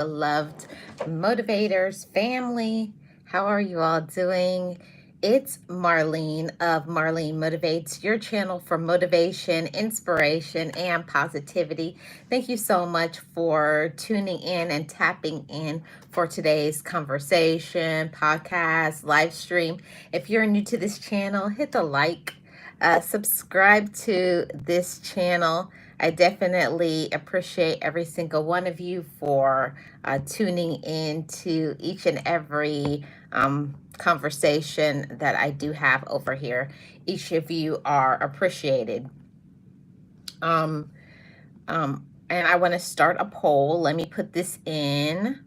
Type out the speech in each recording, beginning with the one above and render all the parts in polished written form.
beloved motivators family. How are you all doing? It's Marlene of Marlene Motivates, your channel for motivation, inspiration, and positivity. Thank you so much for tuning in and tapping in for today's conversation, podcast, live stream. If you're new to this channel, hit the like, subscribe to this channel. I definitely appreciate every single one of you for tuning in to each and every conversation that I do have over here. Each of you are appreciated. Um, and I want to start a poll. Let me put this in.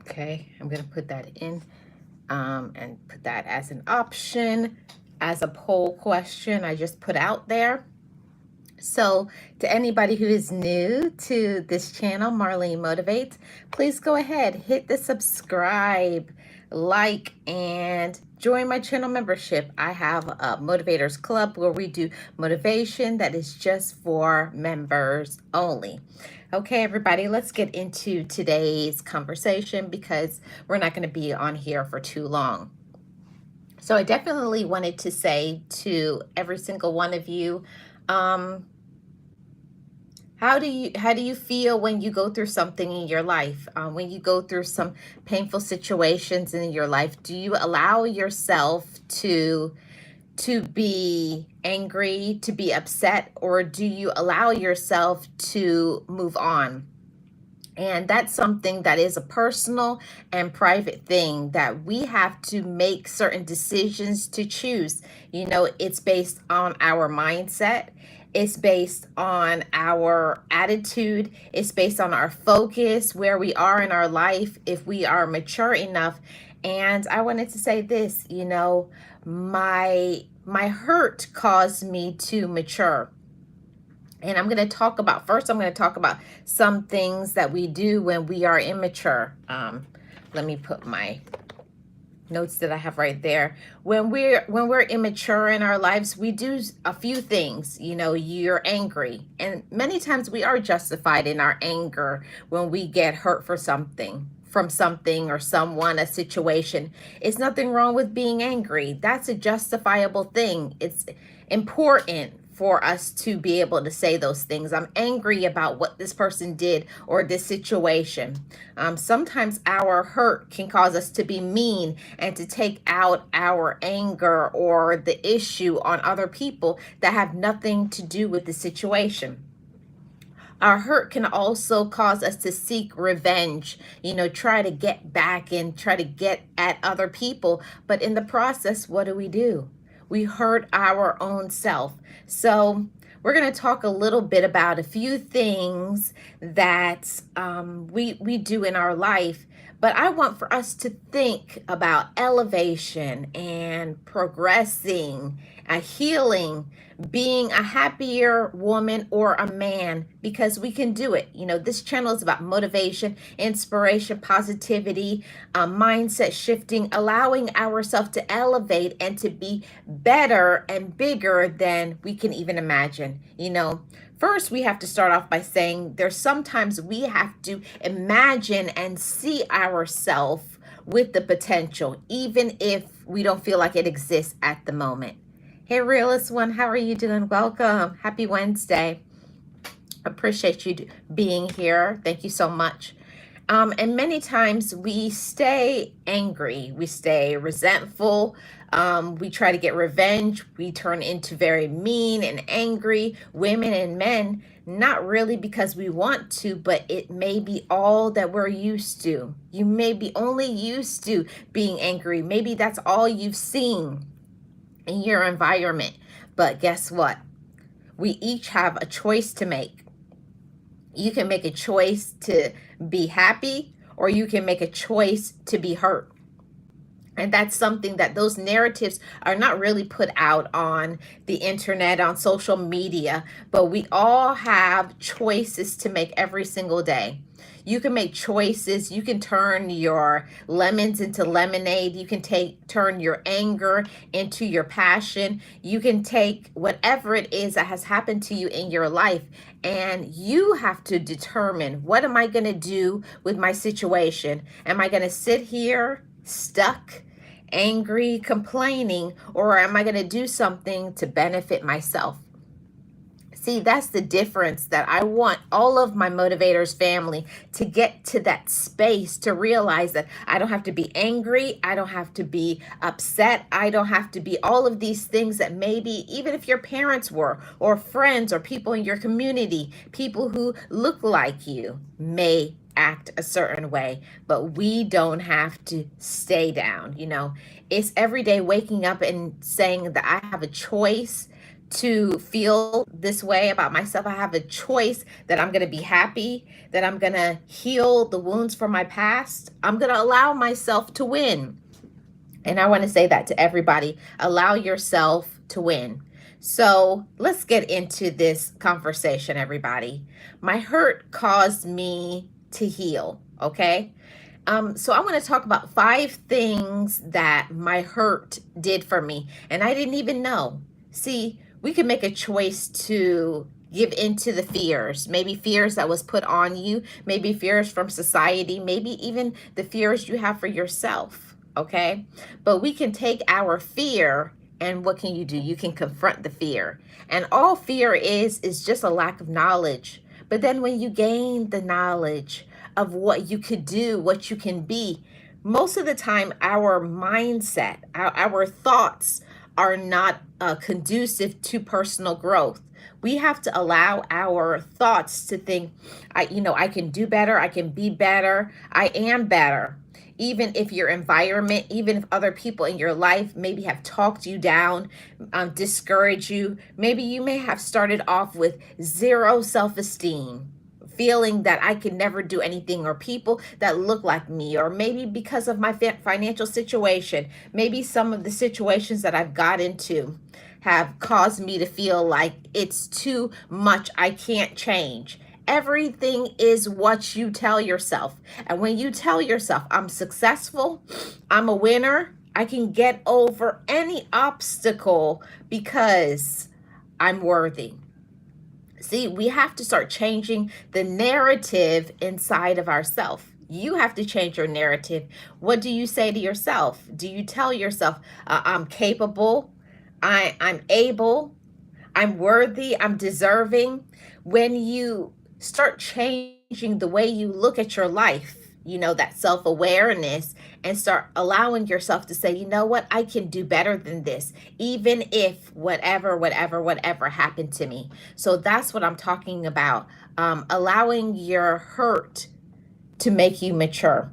Okay, I'm going to put that in and put that as an option, as a poll question I just put out there. So to anybody who is new to this channel, Marlene Motivates, please go ahead, hit the subscribe, like, and join my channel membership. I have a Motivators Club where we do motivation that is just for members only. Okay, everybody, let's get into today's conversation because we're not going to be on here for too long. So I definitely wanted to say to every single one of you, how do you feel when you go through something in your life? When you go through some painful situations in your life, do you allow yourself to be angry, to be upset, or do you allow yourself to move on? And that's something that is a personal and private thing that we have to make certain decisions to choose. You know, it's based on our mindset. It's based on our attitude. It's based on our focus, where we are in our life, if we are mature enough. And I wanted to say this, you know, my hurt caused me to mature. And I'm going to talk about, first I'm going to talk about some things that we do when we are immature. Let me put my notes that I have right there. When we're immature in our lives, we do a few things. You know, you're angry, and many times we are justified in our anger when we get hurt for something, from something or someone, a situation. It's nothing wrong with being angry. That's a justifiable thing. It's important for us to be able to say those things. I'm angry about what this person did or this situation. Sometimes our hurt can cause us to be mean and to take out our anger or the issue on other people that have nothing to do with the situation. Our hurt can also cause us to seek revenge, you know, try to get back and try to get at other people. But in the process, what do? We hurt our own self. So we're going to talk a little bit about a few things that we do in our life. But I want for us to think about elevation and progressing, healing, being a happier woman or a man, because we can do it. You know, this channel is about motivation, inspiration, positivity, mindset shifting, allowing ourselves to elevate and to be better and bigger than we can even imagine. You know, first we have to start off by saying there's sometimes we have to imagine and see ourselves with the potential, even if we don't feel like it exists at the moment. Hey, realist one, how are you doing? Welcome. Happy Wednesday. Appreciate you being here. Thank you so much. And many times we stay angry, we stay resentful, we try to get revenge, we turn into very mean and angry women and men, not really because we want to, but it may be all that we're used to. You may be only used to being angry. Maybe that's all you've seen in your environment. But guess what? We each have a choice to make. You can make a choice to be happy, or you can make a choice to be hurt. And that's something that those narratives are not really put out on the internet, on social media, but we all have choices to make every single day. You can make choices. You can turn your lemons into lemonade. You can turn your anger into your passion. You can take whatever it is that has happened to you in your life, and you have to determine, what am I going to do with my situation? Am I going to sit here stuck, angry, complaining, or am I going to do something to benefit myself? See, that's the difference that I want all of my motivators family to get to, that space to realize that I don't have to be angry. I don't have to be upset. I don't have to be all of these things that maybe even if your parents were, or friends, or people in your community, people who look like you may act a certain way, but we don't have to stay down. It's every day waking up and saying that I have a choice to feel this way about myself. I have a choice that I'm going to be happy, that I'm going to heal the wounds from my past. I'm going to allow myself to win. And I want to say that to everybody. Allow yourself to win. So let's get into this conversation, everybody. My hurt caused me to heal, okay? So I want to talk about 5 things that my hurt did for me, and I didn't even know. See, we can make a choice to give into the fears, maybe fears that was put on you, maybe fears from society, maybe even the fears you have for yourself, okay? But we can take our fear, and what can you do? You can confront the fear. And all fear is just a lack of knowledge. But then when you gain the knowledge of what you could do, what you can be, most of the time our mindset, our thoughts are not conducive to personal growth. We have to allow our thoughts to think, I can do better, I can be better, I am better. Even if your environment, even if other people in your life maybe have talked you down, discouraged you, maybe you may have started off with zero self-esteem, feeling that I could never do anything, or people that look like me, or maybe because of my financial situation, maybe some of the situations that I've got into have caused me to feel like it's too much, I can't change. Everything is what you tell yourself. And when you tell yourself, I'm successful, I'm a winner, I can get over any obstacle because I'm worthy. See, we have to start changing the narrative inside of ourselves. You have to change your narrative. What do you say to yourself? Do you tell yourself, I'm capable, I'm able, I'm worthy, I'm deserving? When you start changing the way you look at your life, that self-awareness, and start allowing yourself to say, you know what, I can do better than this, even if whatever happened to me. So that's what I'm talking about. Allowing your hurt to make you mature.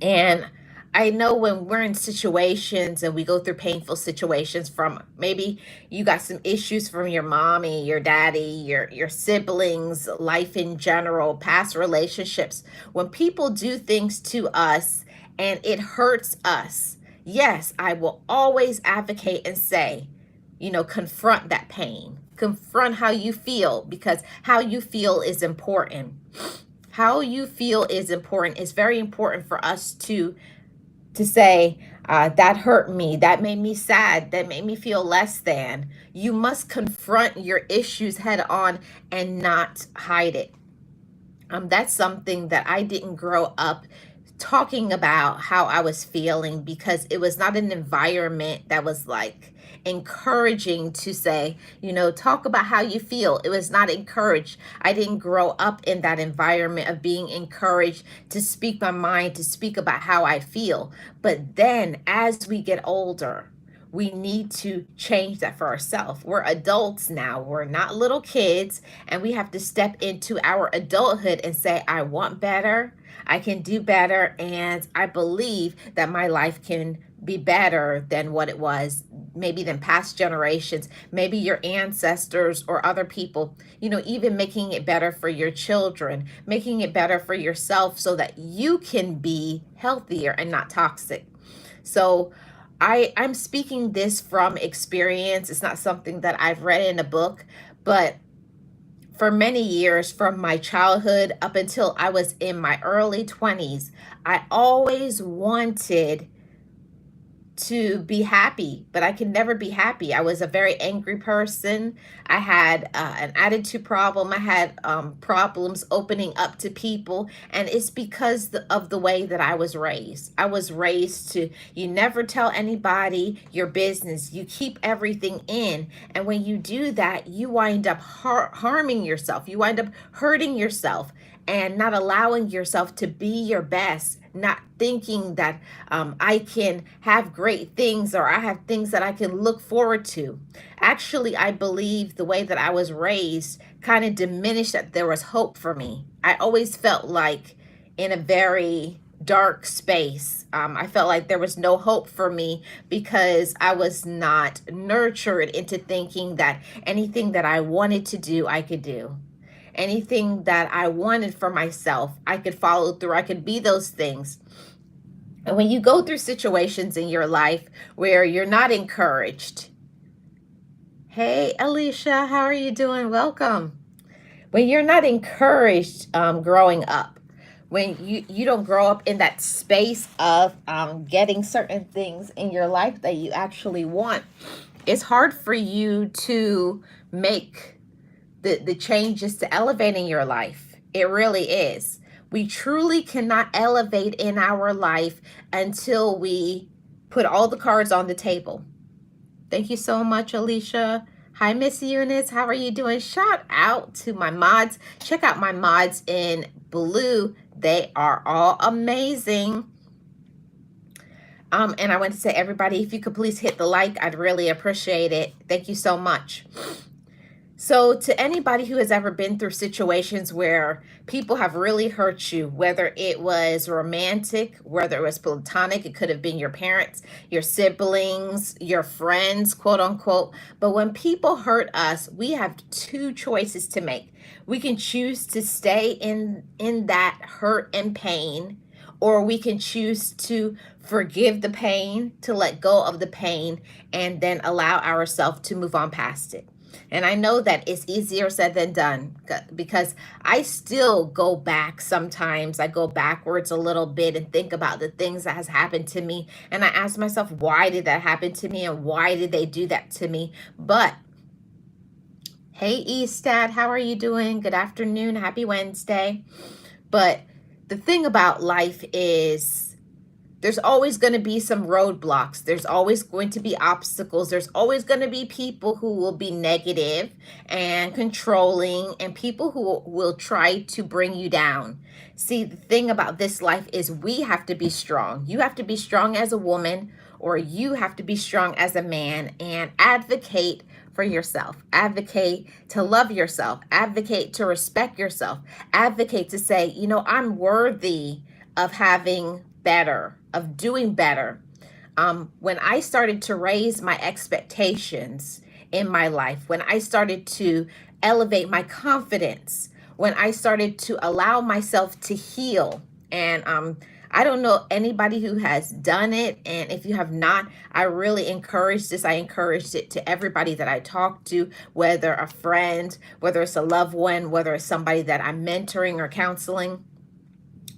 And I know when we're in situations and we go through painful situations, from maybe you got some issues from your mommy, your daddy, your siblings, life in general, past relationships, when people do things to us and it hurts us, yes, I will always advocate and say, confront that pain. Confront how you feel, because how you feel is important. How you feel is important. It's very important for us to say, that hurt me, that made me sad, that made me feel less than. You must confront your issues head on and not hide it. That's something that I didn't grow up talking about, how I was feeling, because it was not an environment that was like encouraging to say, talk about how you feel. It was not encouraged. I didn't grow up in that environment of being encouraged to speak my mind, to speak about how I feel. But then as we get older, we need to change that for ourselves. We're adults now. We're not little kids, and we have to step into our adulthood and say, I want better, I can do better, and I believe that my life can be better than what it was, maybe than past generations, maybe your ancestors or other people, even making it better for your children, making it better for yourself so that you can be healthier and not toxic. So I'm speaking this from experience. It's not something that I've read in a book, but for many years, from my childhood up until I was in my early 20s, I always wanted to be happy, but I could never be happy. I was a very angry person. I had an attitude problem. I had problems opening up to people. And it's because of the way that I was raised. I was raised to, you never tell anybody your business. You keep everything in. And when you do that, you wind up harming yourself. You wind up hurting yourself and not allowing yourself to be your best, not thinking that I can have great things or I have things that I can look forward to. Actually, I believe the way that I was raised kind of diminished that there was hope for me. I always felt like in a very dark space. I felt like there was no hope for me because I was not nurtured into thinking that anything that I wanted to do, I could do. Anything that I wanted for myself, I could follow through. I could be those things. And when you go through situations in your life where you're not encouraged, hey, Alicia, how are you doing? Welcome. When you're not encouraged growing up, when you don't grow up in that space of getting certain things in your life that you actually want, it's hard for you to make the changes to elevating your life. It really is. We truly cannot elevate in our life until we put all the cards on the table. Thank you so much, Alicia. Hi, Miss Eunice. How are you doing? Shout out to my mods. Check out my mods in blue. They are all amazing. And I want to say, everybody, if you could please hit the like, I'd really appreciate it. Thank you so much. So to anybody who has ever been through situations where people have really hurt you, whether it was romantic, whether it was platonic, it could have been your parents, your siblings, your friends, quote unquote. But when people hurt us, we have two choices to make. We can choose to stay in that hurt and pain, or we can choose to forgive the pain, to let go of the pain, and then allow ourselves to move on past it. And I know that it's easier said than done because I still go back sometimes. I go backwards a little bit and think about the things that has happened to me. And I ask myself, why did that happen to me? And why did they do that to me? But hey, Estad, how are you doing? Good afternoon. Happy Wednesday. But the thing about life is, there's always going to be some roadblocks. There's always going to be obstacles. There's always going to be people who will be negative and controlling, and people who will try to bring you down. See, the thing about this life is we have to be strong. You have to be strong as a woman, or you have to be strong as a man, and advocate for yourself. Advocate to love yourself. Advocate to respect yourself. Advocate to say, you know, I'm worthy of having better, of doing better. When I started to raise my expectations in my life, when I started to elevate my confidence, when I started to allow myself to heal, and I don't know anybody who has done it, and if you have not, I really encourage this. I encouraged it to everybody that I talk to, whether a friend, whether it's a loved one, whether it's somebody that I'm mentoring or counseling.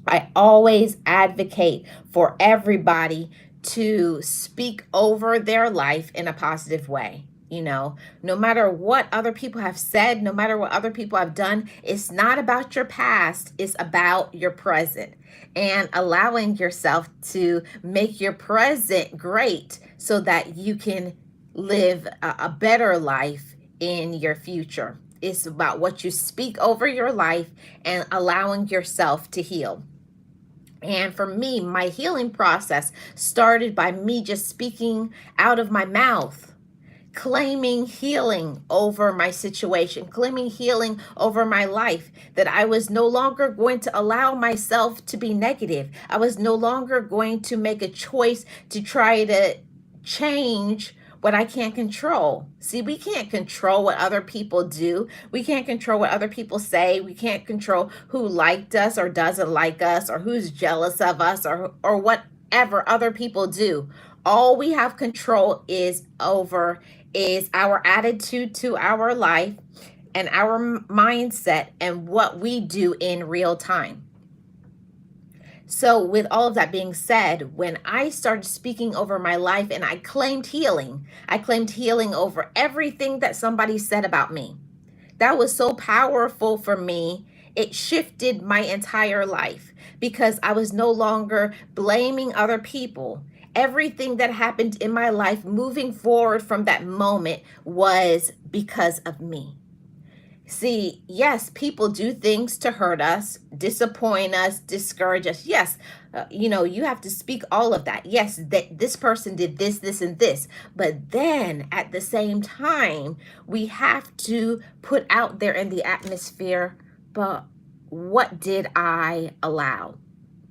I always advocate for everybody to speak over their life in a positive way. You know, no matter what other people have said, no matter what other people have done, it's not about your past, it's about your present, and allowing yourself to make your present great so that you can live a better life in your future. It's about what you speak over your life and allowing yourself to heal. And for me, my healing process started by me just speaking out of my mouth, claiming healing over my situation, claiming healing over my life, that I was no longer going to allow myself to be negative. I was no longer going to make a choice to try to change what I can't control. See, we can't control what other people do. We can't control what other people say. We can't control who liked us or doesn't like us, or who's jealous of us, or what whatever other people do. All we have control is our attitude to our life and our mindset and what we do in real time. So, with all of that being said, when I started speaking over my life and I claimed healing over everything that somebody said about me. That was so powerful for me. It shifted my entire life because I was no longer blaming other people. Everything that happened in my life moving forward from that moment was because of me. See, yes, people do things to hurt us, disappoint us, discourage us. Yes, you have to speak all of that. Yes, that this person did this, this, and this. But then at the same time, we have to put out there in the atmosphere, but what did I allow?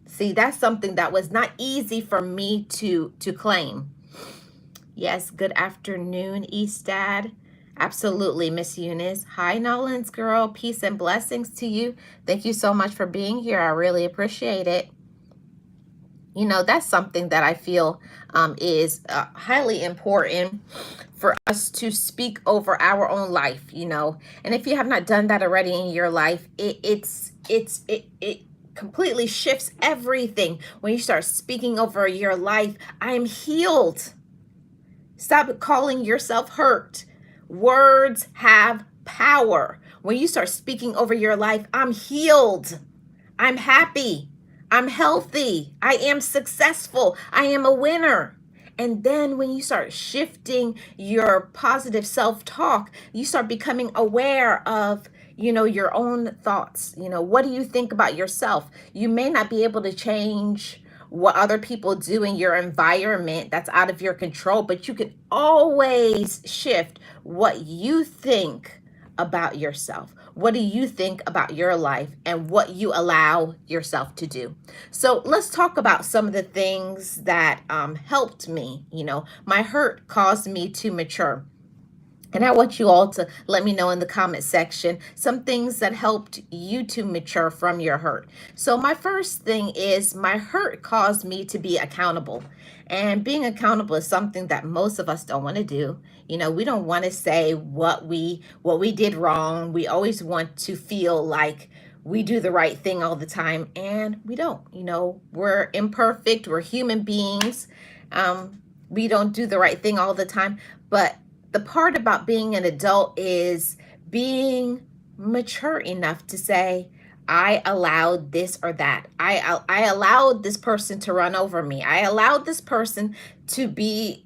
See, that's something that was not easy for me to claim. Yes, good afternoon, Eastad. Absolutely, Miss Eunice. Hi, Nolan's girl. Peace and blessings to you. Thank you so much for being here. I really appreciate it. That's something that I feel is highly important for us to speak over our own life, And if you have not done that already in your life, it completely shifts everything when you start speaking over your life. I'm healed. Stop calling yourself hurt. Words have power. When you start speaking over your life, I'm healed. I'm happy. I'm healthy. I am successful. I am a winner. And then when you start shifting your positive self-talk, you start becoming aware of your own thoughts. What do you think about yourself? You may not be able to change what other people do in your environment that's out of your control, but you can always shift what you think about yourself. What do you think about your life and what you allow yourself to do? So let's talk about some of the things that helped me. My hurt caused me to mature. And I want you all to let me know in the comment section some things that helped you to mature from your hurt. So my first thing is my hurt caused me to be accountable. And being accountable is something that most of us don't want to do. We don't want to say what we did wrong. We always want to feel like we do the right thing all the time, and we don't. We're imperfect. We're human beings. We don't do the right thing all the time, but the part about being an adult is being mature enough to say, I allowed this or that. I allowed this person to run over me. I allowed this person to be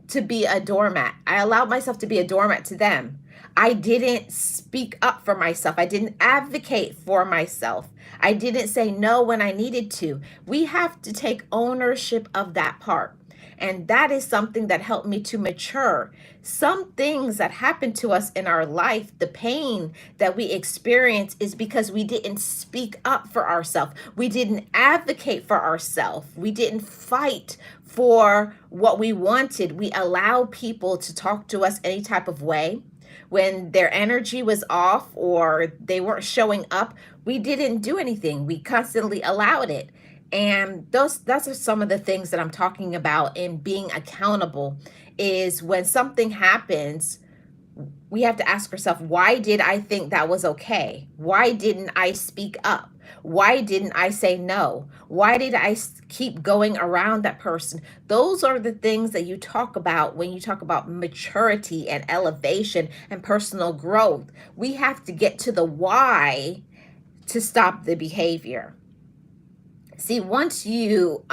to be a doormat. I allowed myself to be a doormat to them. I didn't speak up for myself. I didn't advocate for myself. I didn't say no when I needed to. We have to take ownership of that part. And that is something that helped me to mature. Some things that happen to us in our life, the pain that we experience is because we didn't speak up for ourselves. We didn't advocate for ourselves. We didn't fight for what we wanted. We allowed people to talk to us any type of way. When their energy was off or they weren't showing up, we didn't do anything. We constantly allowed it. And those are some of the things that I'm talking about in being accountable, is when something happens, we have to ask ourselves, why did I think that was okay? Why didn't I speak up? Why didn't I say no? Why did I keep going around that person? Those are the things that you talk about when you talk about maturity and elevation and personal growth. We have to get to the why to stop the behavior. See, once you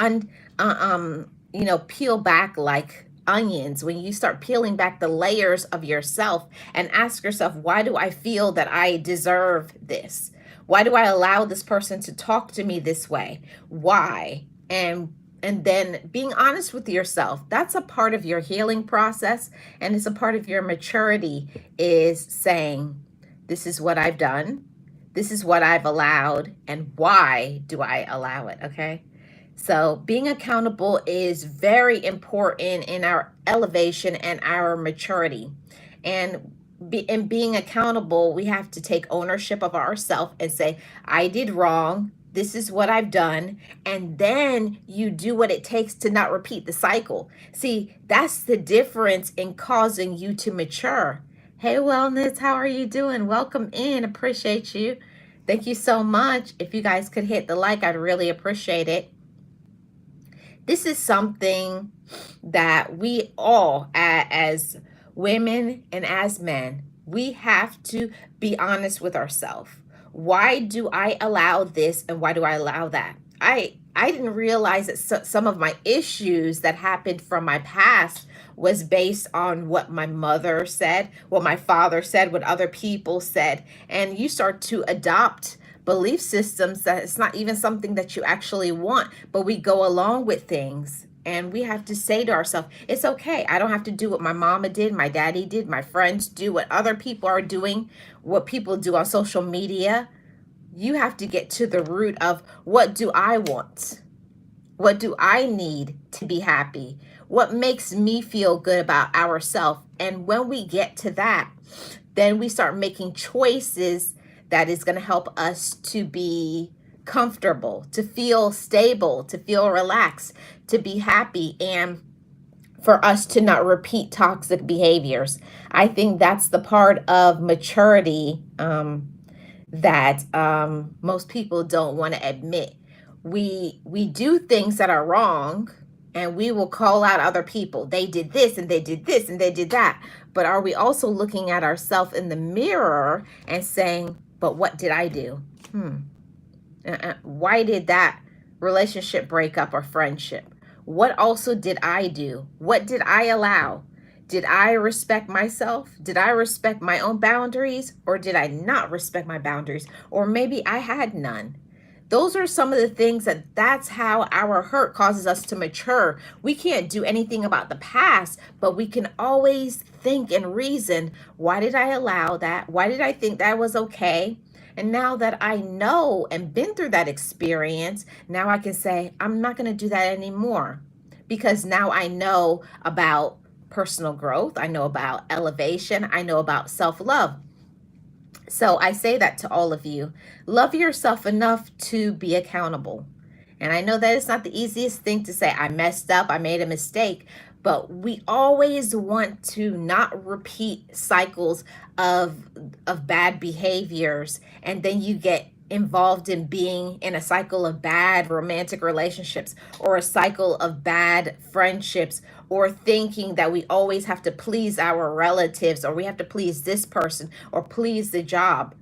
peel back like onions, when you start peeling back the layers of yourself and ask yourself, why do I feel that I deserve this? Why do I allow this person to talk to me this way? Why? And then being honest with yourself, that's a part of your healing process, and it's a part of your maturity, is saying, this is what I've done. This is what I've allowed, and why do I allow it, okay? So being accountable is very important in our elevation and our maturity. And in being accountable, we have to take ownership of ourselves and say, I did wrong. This is what I've done. And then you do what it takes to not repeat the cycle. See, that's the difference in causing you to mature. Hey, Wellness, how are you doing? Welcome in. Appreciate you. Thank you so much. If you guys could hit the like, I'd really appreciate it. This is something that we all, as women and as men, we have to be honest with ourselves. Why do I allow this and why do I allow that? I didn't realize that some of my issues that happened from my past was based on what my mother said, what my father said, what other people said. And you start to adopt belief systems that it's not even something that you actually want, but we go along with things. And we have to say to ourselves, it's okay. I don't have to do what my mama did, my daddy did, my friends do, what other people are doing, what people do on social media. You have to get to the root of, what do I want? What do I need to be happy? What makes me feel good about ourselves? And when we get to that, then we start making choices that is going to help us to be comfortable, to feel stable, to feel relaxed, to be happy, and for us to not repeat toxic behaviors. I think that's the part of maturity that most people don't want to admit. We do things that are wrong, and we will call out other people. They did this and they did this and they did that. But are we also looking at ourselves in the mirror and saying, but what did I do? Why did that relationship break up or friendship? What also did I do? What did I allow? Did I respect myself? Did I respect my own boundaries? Or did I not respect my boundaries? Or maybe I had none. Those are some of the things that's how our hurt causes us to mature. We can't do anything about the past, but we can always think and reason, why did I allow that? Why did I think that was okay? And now that I know and been through that experience, now I can say, I'm not going to do that anymore. Because now I know about personal growth. I know about elevation. I know about self-love. So I say that to all of you. Love yourself enough to be accountable. And I know that it's not the easiest thing to say, I messed up, I made a mistake, but we always want to not repeat cycles of bad behaviors, and then you get involved in being in a cycle of bad romantic relationships or a cycle of bad friendships, or thinking that we always have to please our relatives, or we have to please this person or please the job,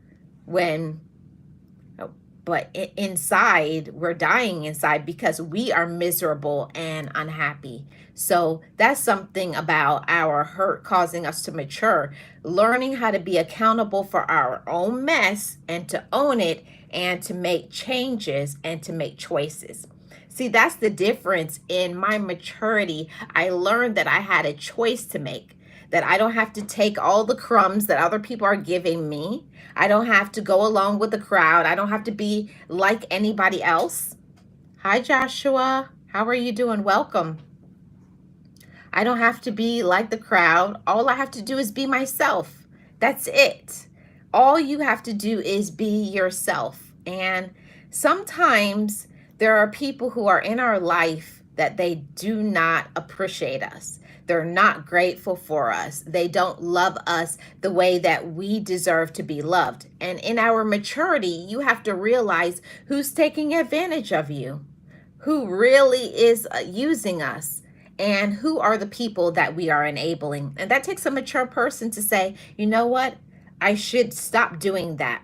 but inside we're dying inside because we are miserable and unhappy. So that's something about our hurt causing us to mature, learning how to be accountable for our own mess and to own it and to make changes and to make choices. See, that's the difference in my maturity. I learned that I had a choice to make, that I don't have to take all the crumbs that other people are giving me. I don't have to go along with the crowd. I don't have to be like anybody else. Hi, Joshua. How are you doing? Welcome. I don't have to be like the crowd. All I have to do is be myself. That's it. All you have to do is be yourself. And sometimes there are people who are in our life that they do not appreciate us. They're not grateful for us. They don't love us the way that we deserve to be loved. And in our maturity, you have to realize who's taking advantage of you, who really is using us, and who are the people that we are enabling. And that takes a mature person to say, you know what? I should stop doing that.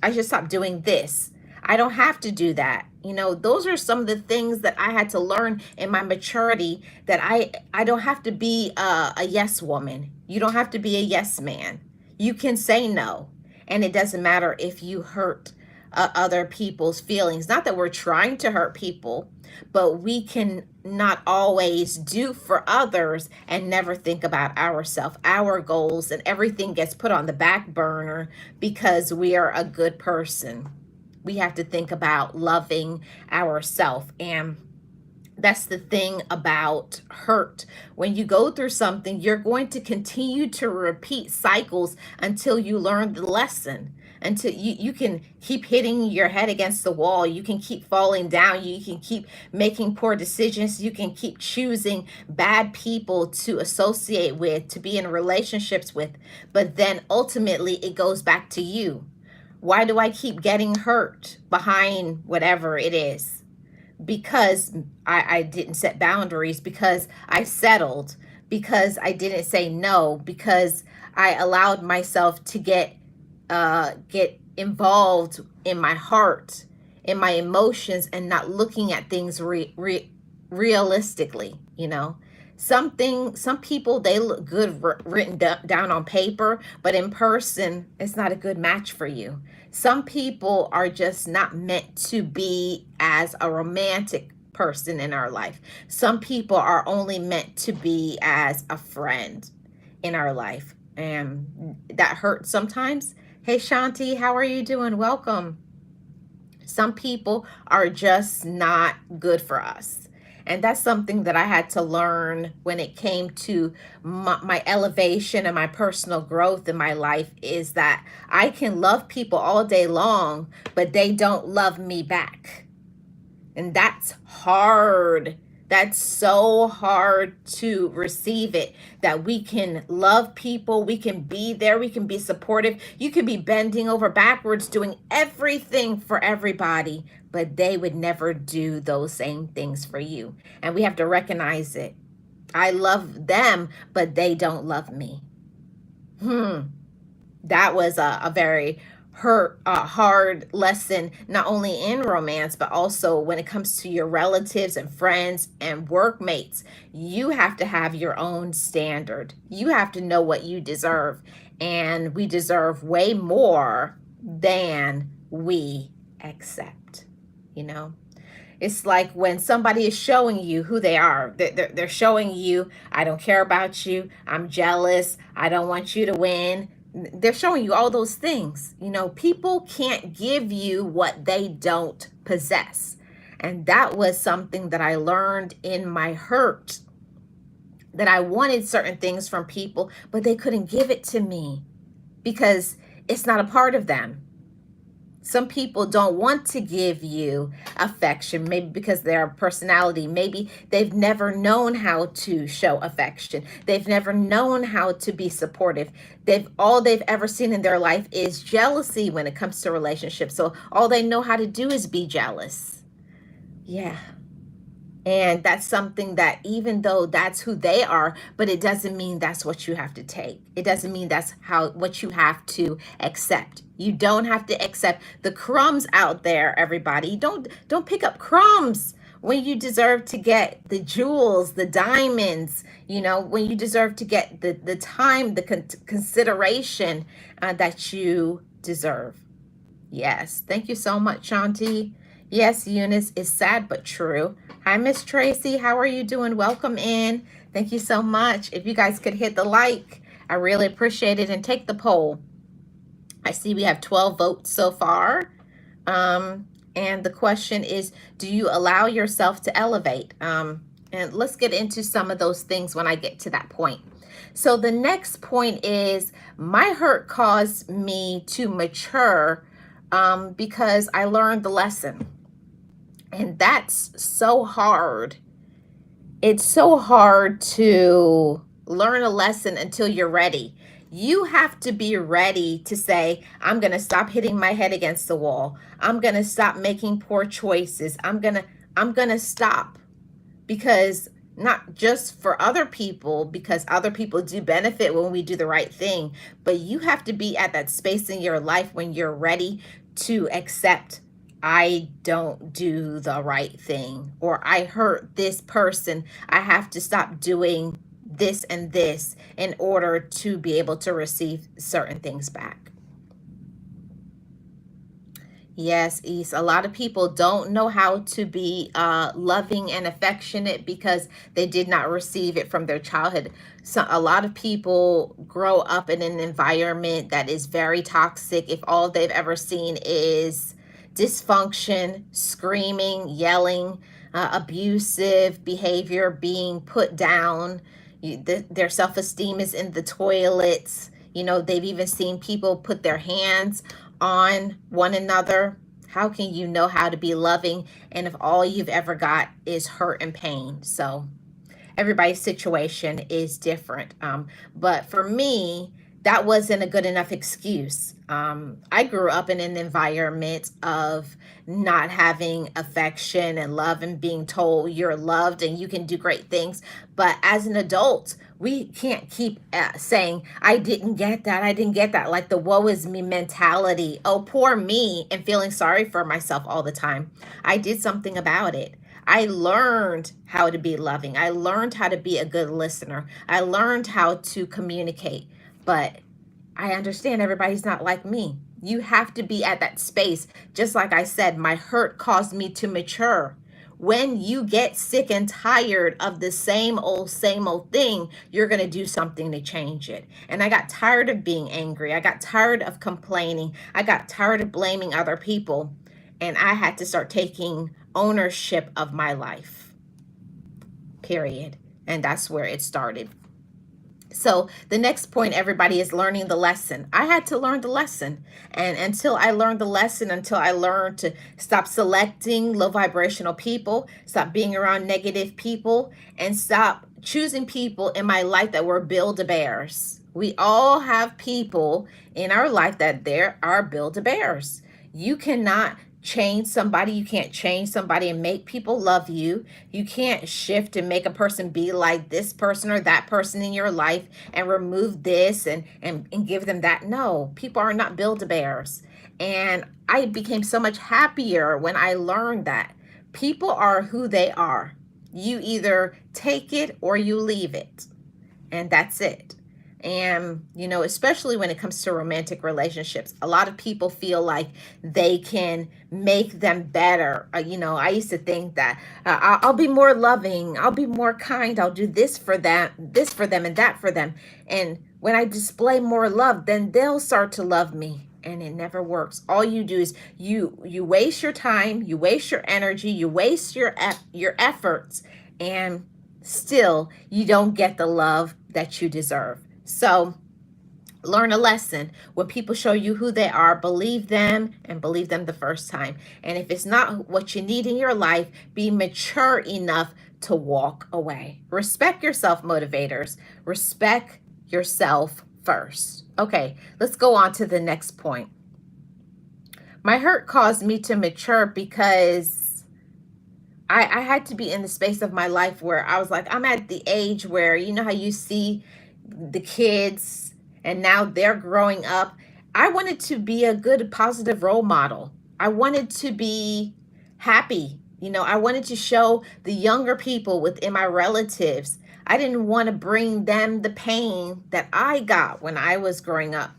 I should stop doing this. I don't have to do that. You know, those are some of the things that I had to learn in my maturity, that I don't have to be a yes woman. You don't have to be a yes man. You can say no. And it doesn't matter if you hurt other people's feelings. Not that we're trying to hurt people, but we can not always do for others and never think about ourselves, our goals, and everything gets put on the back burner because we are a good person. We have to think about loving ourselves. And that's the thing about hurt. When you go through something, you're going to continue to repeat cycles until you learn the lesson, until you can keep hitting your head against the wall. You can keep falling down. You can keep making poor decisions. You can keep choosing bad people to associate with, to be in relationships with. But then ultimately it goes back to you. Why do I keep getting hurt behind whatever it is? Because I didn't set boundaries, because I settled, because I didn't say no, because I allowed myself to get involved in my heart, in my emotions, and not looking at things realistically. Some people, they look good written down on paper, but in person it's not a good match for you. Some people are just not meant to be as a romantic person in our life. Some people are only meant to be as a friend in our life, and that hurts sometimes. Hey Shanti, how are you doing? Welcome. Some people are just not good for us. And that's something that I had to learn when it came to my elevation and my personal growth in my life, is that I can love people all day long, but they don't love me back. And that's hard. That's so hard to receive it, that we can love people, we can be there, we can be supportive. You could be bending over backwards, doing everything for everybody, but they would never do those same things for you. And we have to recognize it. I love them, but they don't love me. That was a very hard lesson, not only in romance, but also when it comes to your relatives and friends and workmates. You have to have your own standard. You have to know what you deserve. And we deserve way more than we accept. It's like when somebody is showing you who they are. They're showing you, I don't care about you. I'm jealous. I don't want you to win. They're showing you all those things. People can't give you what they don't possess. And that was something that I learned in my hurt, that I wanted certain things from people, but they couldn't give it to me because it's not a part of them. Some people don't want to give you affection, maybe because their personality, maybe they've never known how to show affection. They've never known how to be supportive. All they've ever seen in their life is jealousy when it comes to relationships. So all they know how to do is be jealous. Yeah. And that's something that, even though that's who they are, but it doesn't mean that's what you have to take. It doesn't mean that's what you have to accept. You don't have to accept the crumbs out there, everybody. Don't pick up crumbs when you deserve to get the jewels, the diamonds, when you deserve to get the time, the consideration that you deserve. Yes. Thank you so much, Shanti. Yes, Eunice, is sad but true. Hi, Miss Tracy. How are you doing? Welcome in. Thank you so much. If you guys could hit the like, I really appreciate it. And take the poll. I see we have 12 votes so far. And the question is, do you allow yourself to elevate? And let's get into some of those things when I get to that point. So the next point is, my hurt caused me to mature because I learned the lesson. And that's so hard. It's so hard to learn a lesson until you're ready. You have to be ready to say, I'm going to stop hitting my head against the wall. I'm going to stop making poor choices. I'm going to stop, because not just for other people, because other people do benefit when we do the right thing, but you have to be at that space in your life when you're ready to accept, I don't do the right thing, or I hurt this person. I have to stop doing this and this in order to be able to receive certain things back. Yes, East. A lot of people don't know how to be loving and affectionate because they did not receive it from their childhood. So a lot of people grow up in an environment that is very toxic. If all they've ever seen is dysfunction, screaming, yelling, abusive behavior, being put down, their self-esteem is in the toilets. They've even seen people put their hands on one another, how can you know how to be loving? And if all you've ever got is hurt and pain. So everybody's situation is different. But for me, that wasn't a good enough excuse. I grew up in an environment of not having affection and love and being told you're loved and you can do great things. But as an adult, we can't keep saying, I didn't get that. I didn't get that. Like the woe is me mentality. Oh, poor me. And feeling sorry for myself all the time. I did something about it. I learned how to be loving. I learned how to be a good listener. I learned how to communicate. But I understand everybody's not like me. You have to be at that space. Just like I said, my hurt caused me to mature. When you get sick and tired of the same old thing, you're going to do something to change it. And I got tired of being angry. I got tired of complaining. I got tired of blaming other people. And I had to start taking ownership of my life, period. And that's where it started. So the next point, everybody, is learning the lesson. I had to learn the lesson. And until I learned the lesson, until I learned to stop selecting low vibrational people, stop being around negative people, and stop choosing people in my life that were Build-A-Bears. We all have people in our life that there are Build-A-Bears. You cannot change somebody. You can't change somebody and make people love you. You can't shift and make a person be like this person or that person in your life and remove this and give them that. No, people are not Build-A-Bears. And I became so much happier when I learned that people are who they are. You either take it or you leave it. And that's it. And, especially when it comes to romantic relationships, a lot of people feel like they can make them better. I used to think that I'll be more loving, I'll be more kind, I'll do this for them, and that for them. And when I display more love, then they'll start to love me. And it never works. All you do is you waste your time, you waste your energy, you waste your efforts, and still you don't get the love that you deserve. So learn a lesson. When people show you who they are, believe them, and believe them the first time. And if it's not what you need in your life, be mature enough to walk away. Respect yourself, motivators. Respect yourself first. Okay, let's go on to the next point. My hurt caused me to mature because I had to be in the space of my life where I was like, I'm at the age where, how you see the kids and now they're growing up. I wanted to be a good, positive role model. I wanted to be happy. I wanted to show the younger people within my relatives. I didn't want to bring them the pain that I got when I was growing up.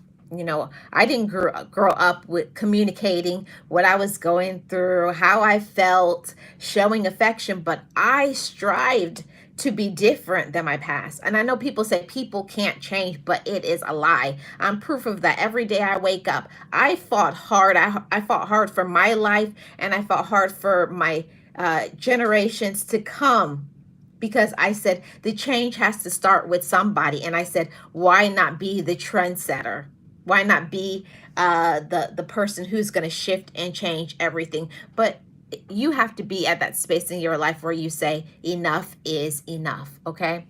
I didn't grow up with communicating what I was going through, how I felt, showing affection, but I strived to be different than my past. And I know people say people can't change, but it is a lie. I'm proof of that. Every day I wake up, I fought hard. I fought hard for my life, and I fought hard for my generations to come. Because I said the change has to start with somebody. And I said, why not be the trendsetter? Why not be the person who's going to shift and change everything? But you have to be at that space in your life where you say enough is enough. Okay.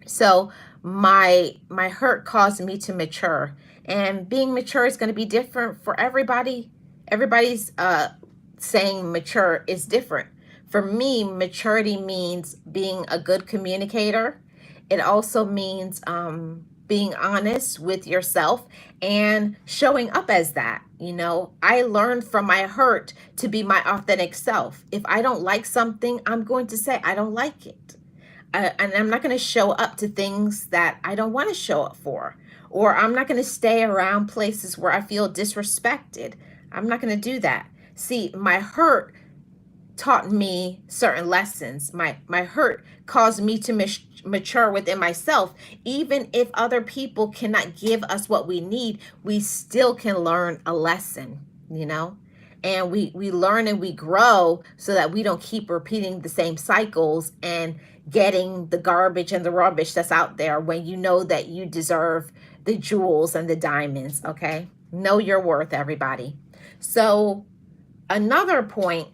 So my hurt caused me to mature, and being mature is going to be different for everybody. Everybody's saying mature is different. For me, maturity means being a good communicator. It also means being honest with yourself and showing up as that. I learned from my hurt to be my authentic self. If I don't like something, I'm going to say I don't like it. And I'm not going to show up to things that I don't want to show up for. Or I'm not going to stay around places where I feel disrespected. I'm not going to do that. See, my hurt taught me certain lessons. My hurt caused me to mature within myself. Even if other people cannot give us what we need, we still can learn a lesson, and we learn and we grow so that we don't keep repeating the same cycles and getting the garbage and the rubbish that's out there when you know that you deserve the jewels and the diamonds. Okay. Know your worth, everybody. So another point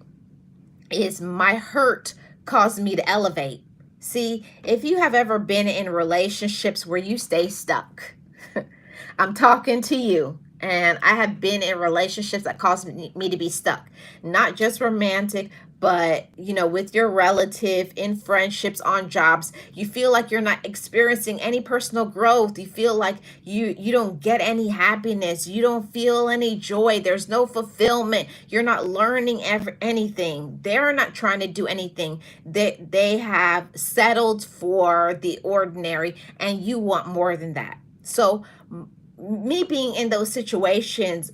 is my hurt caused me to elevate. See, if you have ever been in relationships where you stay stuck, I'm talking to you. And I have been in relationships that caused me to be stuck, not just romantic, but with your relative, in friendships, on jobs. You feel like you're not experiencing any personal growth. You feel like you don't get any happiness. You don't feel any joy. There's no fulfillment. You're not learning anything. They're not trying to do anything. They have settled for the ordinary, and you want more than that. So me being in those situations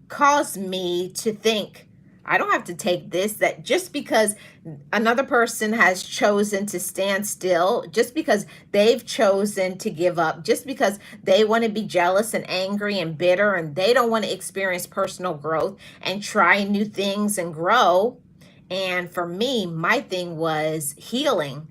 caused me to think, I don't have to take this, that just because another person has chosen to stand still, just because they've chosen to give up, just because they want to be jealous and angry and bitter and they don't want to experience personal growth and try new things and grow. And for me, my thing was healing,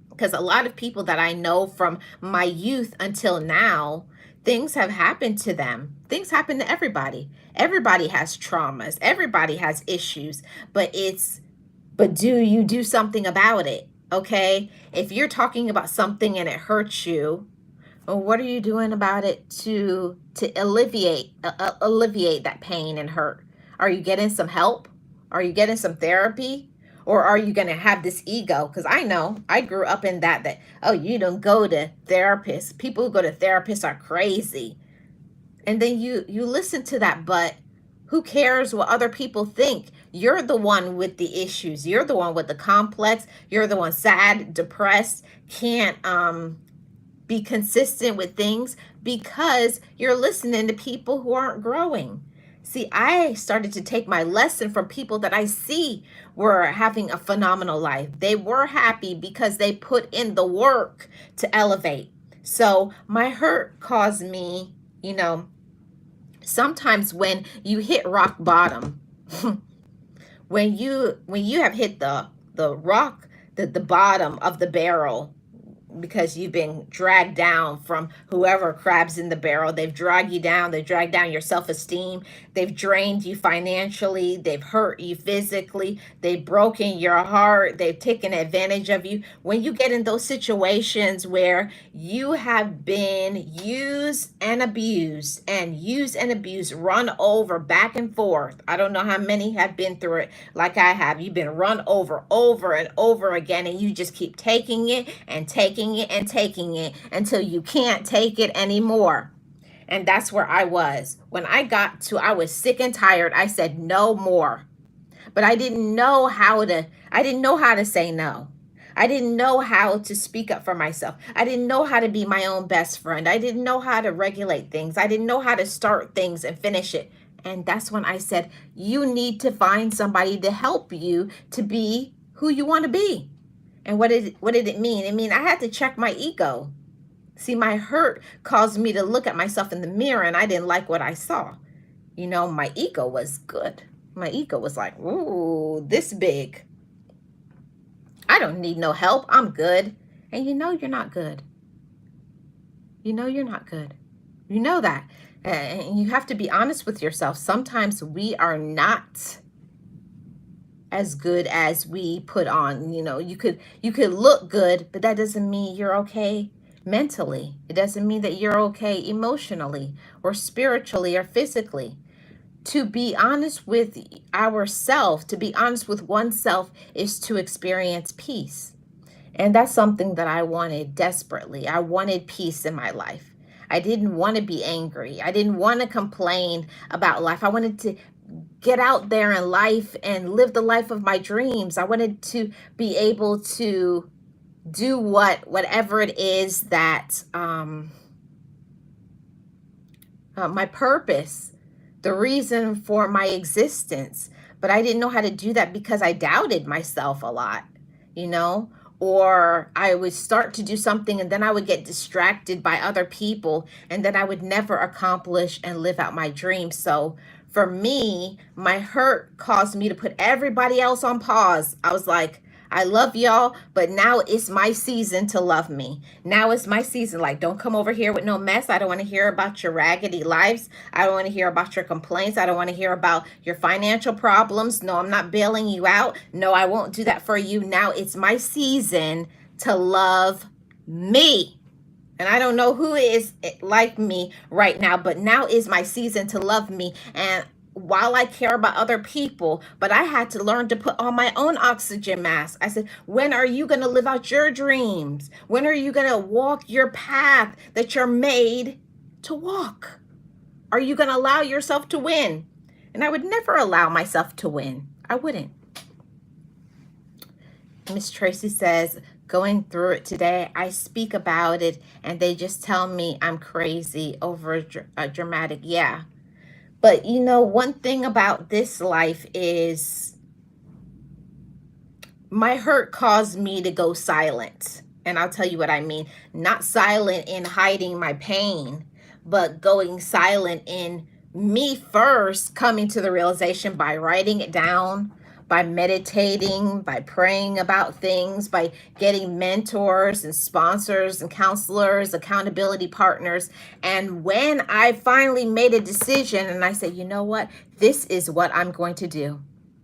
because a lot of people that I know from my youth until now, things have happened to them. Things happen to everybody. Everybody has traumas. Everybody has issues, but do you do something about it? Okay? If you're talking about something and it hurts you, well, what are you doing about it to alleviate that pain and hurt? Are you getting some help? Are you getting some therapy? Or are you going to have this ego? Because I know I grew up in that, oh, you don't go to therapists. People who go to therapists are crazy. And then you listen to that, but who cares what other people think? You're the one with the issues. You're the one with the complex. You're the one sad, depressed, can't be consistent with things because you're listening to people who aren't growing. See, I started to take my lesson from people that I see were having a phenomenal life. They were happy because they put in the work to elevate. So my hurt caused me, sometimes when you hit rock bottom, when you have hit the rock, the bottom of the barrel, because you've been dragged down from whoever crabs in the barrel. They've dragged you down. They've dragged down your self-esteem. They've drained you financially. They've hurt you physically. They've broken your heart. They've taken advantage of you. When you get in those situations where you have been used and abused, run over back and forth. I don't know how many have been through it like I have. You've been run over and over again, and you just keep taking it and taking it and taking it until you can't take it anymore. And that's where I was. When I was sick and tired, I said no more. But I didn't know how to say no. I didn't know how to speak up for myself. I didn't know how to be my own best friend. I didn't know how to regulate things. I didn't know how to start things and finish it. And that's when I said, you need to find somebody to help you to be who you want to be. And what did it mean? It mean I had to check my ego. See, my hurt caused me to look at myself in the mirror and I didn't like what I saw. My ego was good. My ego was like, ooh, this big. I don't need no help. I'm good. And you're not good. You're not good. You know that. And you have to be honest with yourself. Sometimes we are not as good as we put on. You could look good, but that doesn't mean you're okay mentally. It doesn't mean that you're okay emotionally or spiritually or physically. To be honest with ourselves, to be honest with oneself, is to experience peace. And that's something that I wanted desperately. I wanted peace in my life. I didn't want to be angry. I didn't want to complain about life. I wanted to get out there in life and live the life of my dreams. I wanted to be able to do whatever it is that my purpose, the reason for my existence. But I didn't know how to do that because I doubted myself a lot, or I would start to do something and then I would get distracted by other people and then I would never accomplish and live out my dreams. So for me, my hurt caused me to put everybody else on pause. I was like, I love y'all, but now it's my season to love me. Now it's my season. Like, don't come over here with no mess. I don't want to hear about your raggedy lives. I don't want to hear about your complaints. I don't want to hear about your financial problems. No, I'm not bailing you out. No, I won't do that for you. Now it's my season to love me. And I don't know who is like me right now, but now is my season to love me. And while I care about other people, but I had to learn to put on my own oxygen mask. I said, when are you going to live out your dreams? When are you going to walk your path that you're made to walk? Are you going to allow yourself to win? And I would never allow myself to win. I wouldn't. Miss Tracy says, going through it today, I speak about it and they just tell me I'm crazy over a dramatic. Yeah. But you know, one thing about this life is my hurt caused me to go silent. And I'll tell you what I mean. Not silent in hiding my pain, but going silent in me first coming to the realization by writing it down, by meditating, by praying about things, by getting mentors and sponsors and counselors, accountability partners. And when I finally made a decision and I said, you know what, this is what I'm going to do.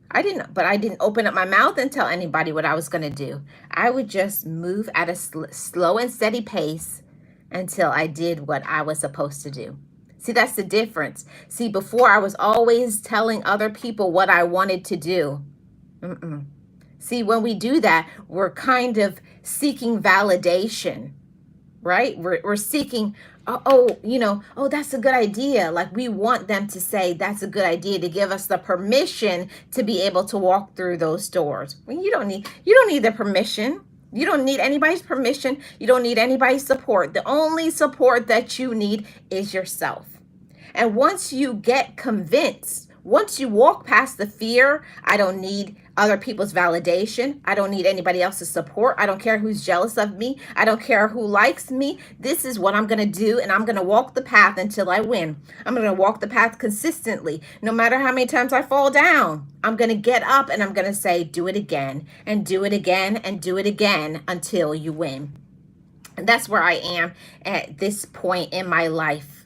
I didn't open up my mouth and tell anybody what I was going to do. I would just move at a slow and steady pace until I did what I was supposed to do. See, that's the difference. See, before I was always telling other people what I wanted to do. See, when we do that, we're kind of seeking validation, right? We're seeking, oh, that's a good idea. Like we want them to say that's a good idea, to give us the permission to be able to walk through those doors. Well, you don't need the permission. You don't need anybody's permission. You don't need anybody's support. The only support that you need is yourself. And once you get convinced, once you walk past the fear, I don't need other people's validation. I don't need anybody else's support. I don't care who's jealous of me. I don't care who likes me. This is what I'm going to do, and I'm going to walk the path until I win. I'm going to walk the path consistently. No matter how many times I fall down, I'm going to get up and I'm going to say, do it again and do it again and do it again until you win. And that's where I am at this point in my life.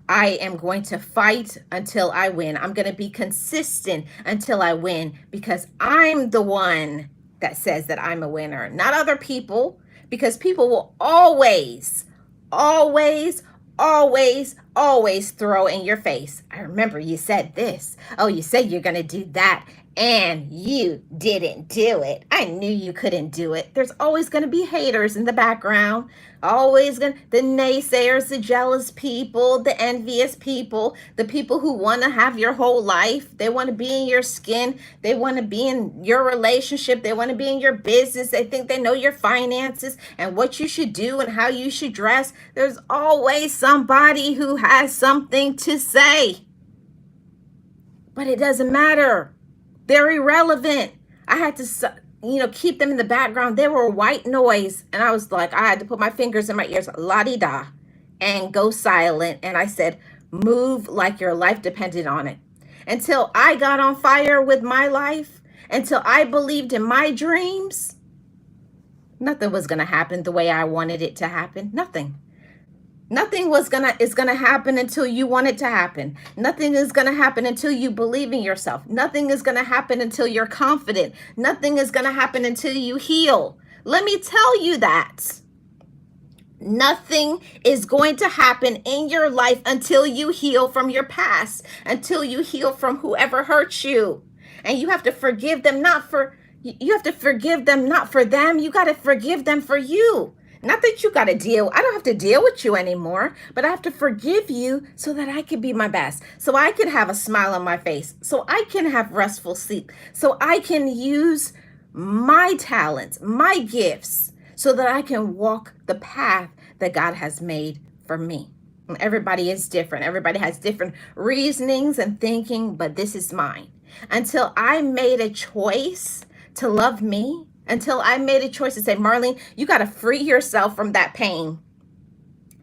I am going to fight until I win. I'm going to be consistent until I win, because I'm the one that says that I'm a winner, not other people, because people will always, always, always, always throw in your face. I remember you said this. Oh, you said you're going to do that, and you didn't do it. I knew you couldn't do it. There's always going to be haters in the background. Always the naysayers, the jealous people, the envious people, the people who want to have your whole life. They want to be in your skin. They want to be in your relationship. They want to be in your business. They think they know your finances and what you should do and how you should dress. There's always somebody who has something to say. But it doesn't matter. They're irrelevant. I had to keep them in the background. They were white noise. And I was like, I had to put my fingers in my ears, la-di-da, and go silent. And I said, move like your life depended on it. Until I got on fire with my life, until I believed in my dreams, nothing was going to happen the way I wanted it to happen. Nothing. Nothing is gonna happen until you want it to happen. Nothing is gonna happen until you believe in yourself. Nothing is gonna happen until you're confident. Nothing is gonna happen until you heal. Let me tell you that. Nothing is going to happen in your life until you heal from your past, until you heal from whoever hurt you. And you have to forgive them, not for them. You got to forgive them for you. Not that you got to I don't have to deal with you anymore, but I have to forgive you so that I can be my best, so I can have a smile on my face, so I can have restful sleep, so I can use my talents, my gifts, so that I can walk the path that God has made for me. And everybody is different. Everybody has different reasonings and thinking, but this is mine. Until I made a choice to love me, until I made a choice to say, Marlene, you got to free yourself from that pain.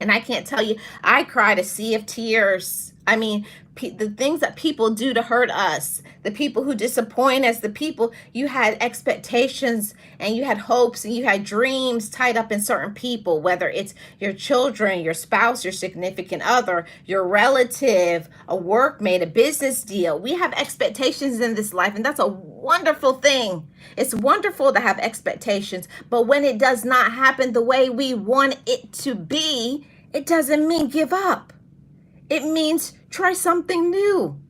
And I can't tell you, I cried a sea of tears. I mean, the things that people do to hurt us, the people who disappoint us, the people you had expectations and you had hopes and you had dreams tied up in certain people, whether it's your children, your spouse, your significant other, your relative, a workmate, a business deal. We have expectations in this life, and that's a wonderful thing. It's wonderful to have expectations, but when it does not happen the way we want it to be, it doesn't mean give up. It means try something new.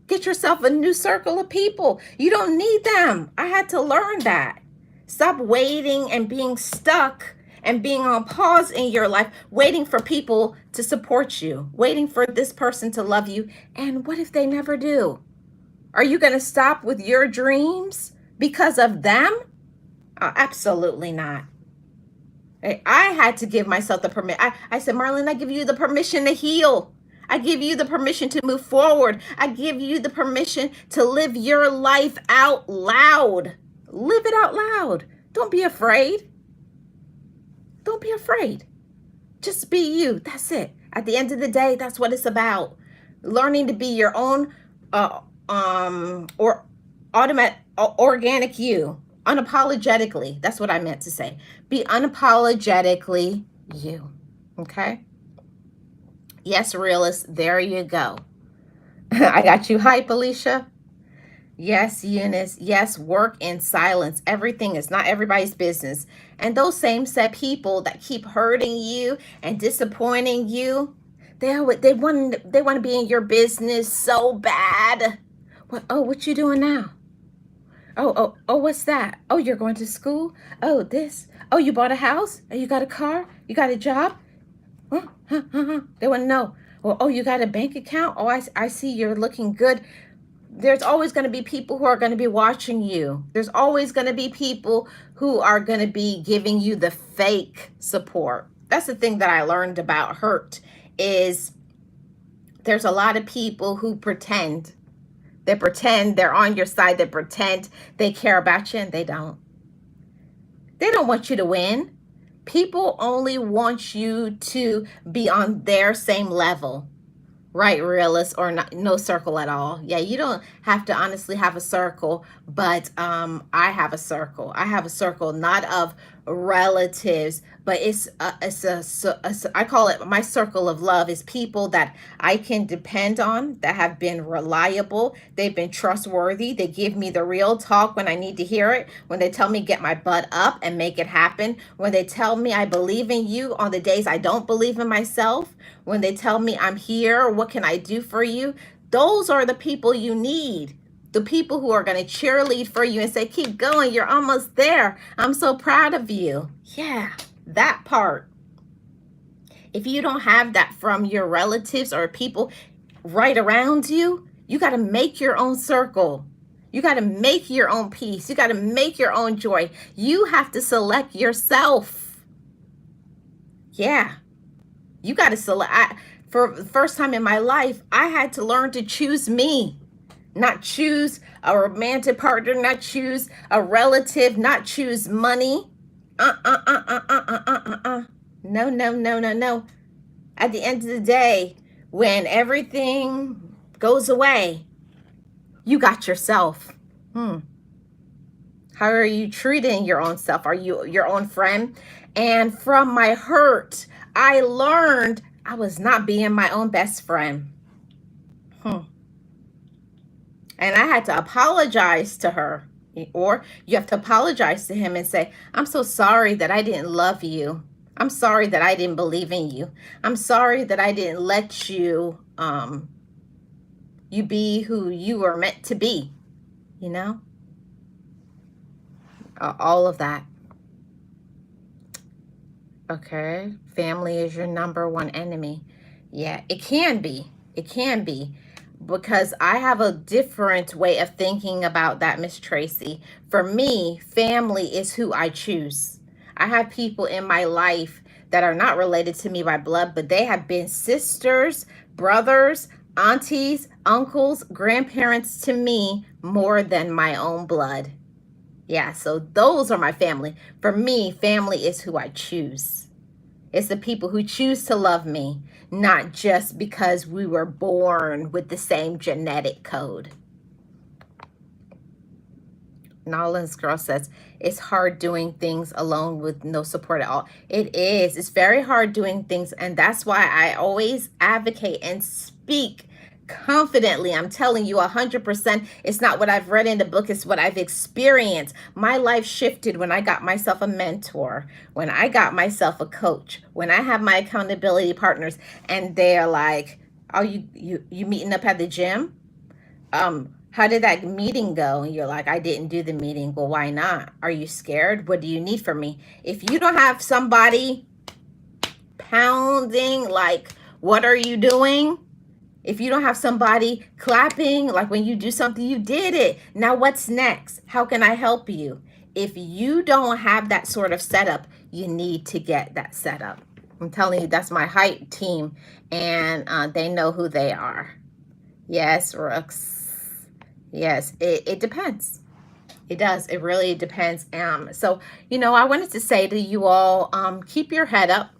Get yourself a new circle of people. You don't need them. I had to learn that. Stop waiting and being stuck and being on pause in your life, waiting for people to support you, waiting for this person to love you. And what if they never do? Are you going to stop with your dreams because of them? Absolutely not. I had to give myself the permission. I said, Marlene, I give you the permission to heal. I give you the permission to move forward. I give you the permission to live your life out loud. Live it out loud. Don't be afraid. Don't be afraid. Just be you. That's it. At the end of the day, that's what it's about. Learning to be your own or organic you. Unapologetically. That's what I meant to say. Be unapologetically you. Okay? Yes, realist. There you go. I got you hype, Alicia. Yes, Eunice. Yes, work in silence. Everything is not everybody's business. And those same set people that keep hurting you and disappointing you, they want to be in your business so bad. What you doing now? Oh, what's that? Oh, you're going to school? Oh, this. Oh, you bought a house? Oh, you got a car? You got a job? They want to know. Well, oh, you got a bank account? Oh, I see you're looking good. There's always going to be people who are going to be watching you. There's always going to be people who are going to be giving you the fake support. That's the thing that I learned about hurt is there's a lot of people who pretend. They pretend they're on your side. They pretend they care about you, and they don't. They don't want you to win. People only want you to be on their same level, right, realist, or not, no circle at all. Yeah, you don't have to honestly have a circle, but I have a circle. I have a circle not of relatives, but I call it my circle of love. Is people that I can depend on, that have been reliable. They've been trustworthy. They give me the real talk when I need to hear it. When they tell me get my butt up and make it happen. When they tell me I believe in you on the days I don't believe in myself. When they tell me I'm here, what can I do for you? Those are the people you need. The people who are going to cheerlead for you and say, keep going, you're almost there. I'm so proud of you. Yeah, that part. If you don't have that from your relatives or people right around you, you got to make your own circle. You got to make your own peace. You got to make your own joy. You have to select yourself. Yeah, you got to select. For the first time in my life, I had to learn to choose me. Not choose a romantic partner, not choose a relative, not choose money. No. At the end of the day, when everything goes away, you got yourself. How are you treating your own self? Are you your own friend? And from my hurt, I learned I was not being my own best friend. And I had to apologize to her, or you have to apologize to him and say, I'm so sorry that I didn't love you. I'm sorry that I didn't believe in you. I'm sorry that I didn't let you, you be who you were meant to be, you know? All of that. Okay. Family is your number one enemy. Yeah, it can be. It can be. Because I have a different way of thinking about that, Miss Tracy. For me, family is who I choose. I have people in my life that are not related to me by blood, but they have been sisters, brothers, aunties, uncles, grandparents to me more than my own blood. Yeah, so those are my family. For me, family is who I choose. It's the people who choose to love me, not just because we were born with the same genetic code. Nolan's girl says, it's hard doing things alone with no support at all. It is. It's very hard doing things. And that's why I always advocate and speak confidently. I'm telling you 100%. It's not what I've read in the book. It's what I've experienced. My life shifted when I got myself a mentor, when I got myself a coach, when I have my accountability partners, and they're like, "Oh, you meeting up at the gym? How did that meeting go?" And you're like, "I didn't do the meeting." Well, why not? Are you scared? What do you need from me? If you don't have somebody pounding, like, what are you doing? If you don't have somebody clapping, like when you do something, you did it. Now what's next? How can I help you? If you don't have that sort of setup, you need to get that setup. I'm telling you, that's my hype team, and they know who they are. Yes, Rooks. Yes, it depends. It does. It really depends. So, I wanted to say to you all, keep your head up.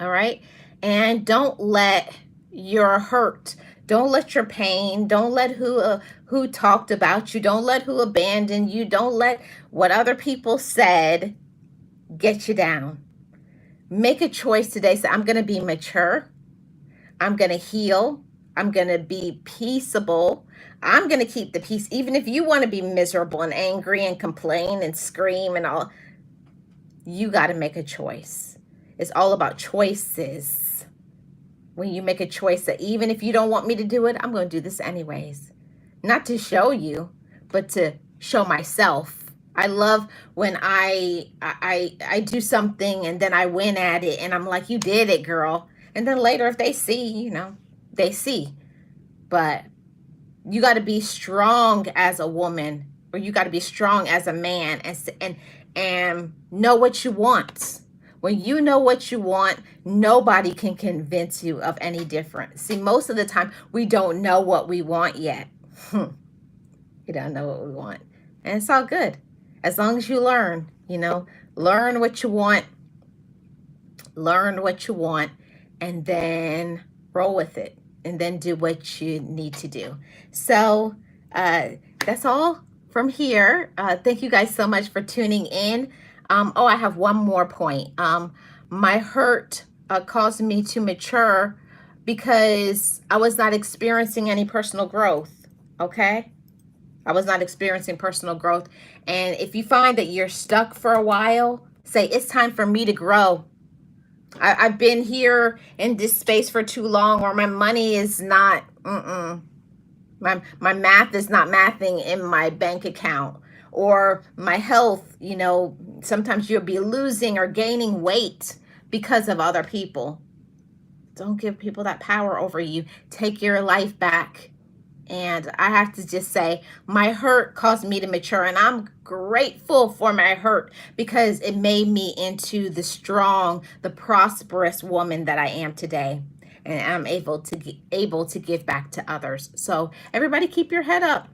All right. And don't let your hurt, don't let your pain, don't let who talked about you, don't let who abandoned you, don't let what other people said get you down. Make a choice today. Say, I'm going to be mature. I'm going to heal. I'm going to be peaceable. I'm going to keep the peace. Even if you want to be miserable and angry and complain and scream and all, you got to make a choice. It's all about choices. When you make a choice that even if you don't want me to do it, I'm going to do this anyways. Not to show you, but to show myself. I love when I do something and then I win at it and I'm like, you did it, girl. And then later if they see, they see. But you got to be strong as a woman, or you got to be strong as a man, and know what you want. When you know what you want, nobody can convince you of any different. See, most of the time we don't know what we want yet. We don't know what we want, and it's all good as long as you learn. Learn what you want. Learn what you want, and then roll with it. And then do what you need to do. So that's all from here. Thank you guys so much for tuning in. I have one more point. My hurt caused me to mature because I was not experiencing any personal growth. Okay? I was not experiencing personal growth. And if you find that you're stuck for a while, say, it's time for me to grow. I've been here in this space for too long, or my money is not, my math is not mathing in my bank account, or my health, sometimes you'll be losing or gaining weight because of other people. Don't give people that power over you. Take your life back. And I have to just say, my hurt caused me to mature, and I'm grateful for my hurt because it made me into the strong, the prosperous woman that I am today. And I'm able to give back to others. So everybody keep your head up.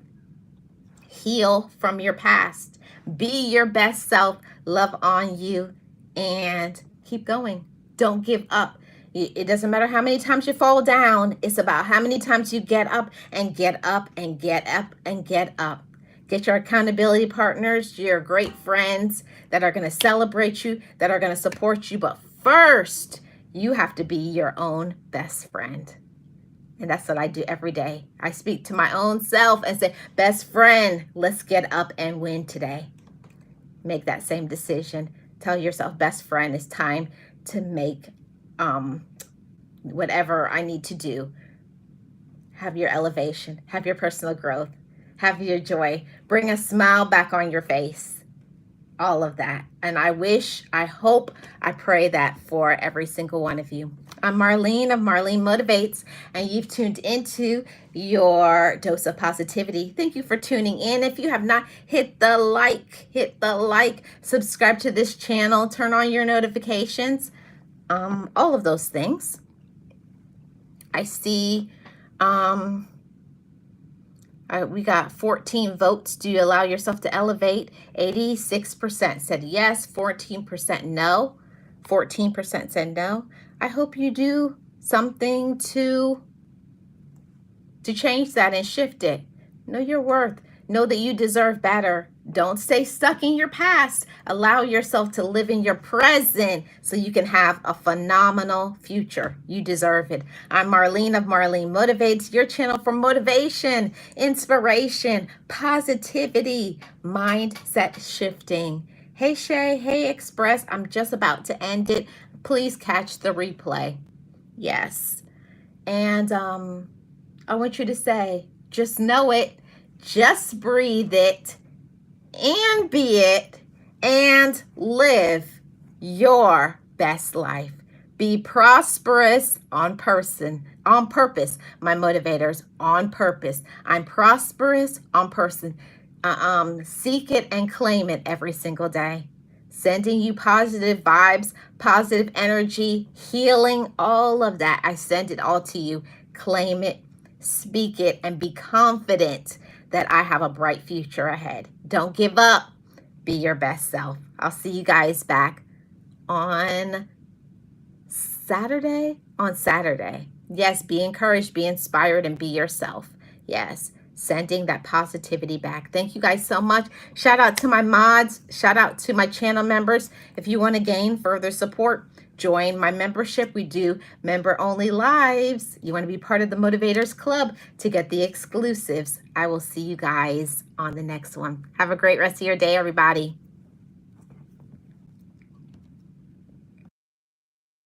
Heal from your past. Be your best self. Love on you and keep going. Don't give up. It doesn't matter how many times you fall down. It's about how many times you get up and get up and get up and get up. Get your accountability partners, your great friends that are going to celebrate you, that are going to support you. But first, you have to be your own best friend. And that's what I do every day. I speak to my own self and say, best friend, let's get up and win today. Make that same decision. Tell yourself, best friend, it's time to make whatever I need to do. Have your elevation, have your personal growth, have your joy, bring a smile back on your face, all of that. And I wish, I hope, I pray that for every single one of you. I'm Marlene of Marlene Motivates, and you've tuned into your dose of positivity. Thank you for tuning in. If you have not, hit the like, subscribe to this channel, turn on your notifications. All of those things. I see we got 14 votes. Do you allow yourself to elevate? 86% said yes, 14% no, 14% said no. I hope you do something to change that and shift it. Know your worth. Know that you deserve better. Don't stay stuck in your past. Allow yourself to live in your present so you can have a phenomenal future. You deserve it. I'm Marlene of Marlene Motivates, your channel for motivation, inspiration, positivity, mindset shifting. Hey Shay, hey Express, I'm just about to end it. Please catch the replay. Yes. And I want you to say, just know it, just breathe it, and be it, and live your best life. Be prosperous on purpose, my motivators, on purpose. I'm prosperous on person. Seek it and claim it every single day. Sending you positive vibes, positive energy, healing, all of that. I send it all to you. Claim it, speak it, and be confident that I have a bright future ahead. Don't give up. Be your best self. I'll see you guys back on Saturday. Yes, be encouraged, be inspired, and be yourself. Yes, sending that positivity back. Thank you guys so much. Shout out to my mods. Shout out to my channel members. If you want to gain further support, join my membership. We do member-only lives. You want to be part of the Motivators Club to get the exclusives. I will see you guys on the next one. Have a great rest of your day, everybody.